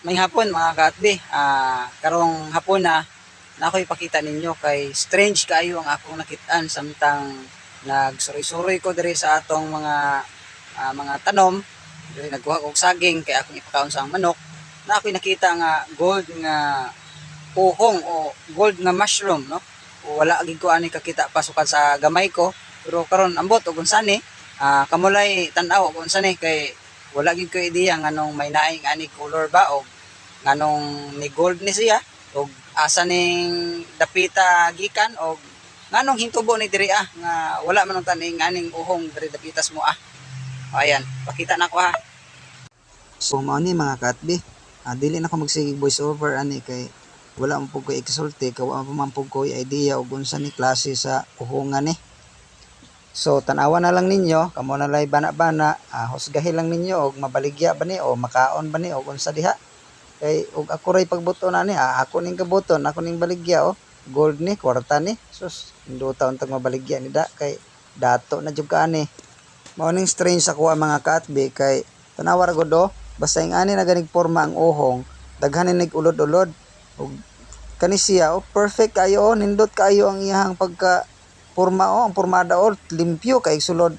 May hapon mga kaatbi, karong hapon na ako ipakita ninyo kay strange kaayo ang akong nakitaan samtang nagsuroy-suroy ko diri sa atong mga tanom, diri nagkuha og saging kay akong ipakaon sa manok, na ako'y nakita nga gold nga uhong o gold nga mushroom, no? O wala gid ko ani kakita pasukan sa gamay ko, pero karon ambot og unsani, kamulay tan-aw og unsani kay wala gid ko ideya nganong may naing ani color ba o nganong ni gold ni siya o asa ning dapita gikan o nganong hintubo ni diri nga wala man taning aning uhong diri dapitas mo. Ayan, pakita na ko So mao ni mga katbi, dili na ko magsige voice over ani kay wala man pug ko ikisulti kay wala man pug ko idea og unsa ni klase sa uhongan ni. So tanawan na lang ninyo, kamo na lay bana-bana, husgahi lang ninyo og mabaligya ba ni o makaon ba ni o unsa diha. Kay og ako ray pagbuton ani, ako ning kabuton, ako ning baligya gold ni, kwarta ni. Sus, induta untag mabaligya ni da kay dato na jud ka ani. Mao ning strange ako mga kaatbi kay tanawar gud basta ing ani na ganig porma ang uhong, daghan ni ulod-ulod og kani siya perfect kayo nindot kayo ang iyang pagka porma ang pormada limpyo kay sulod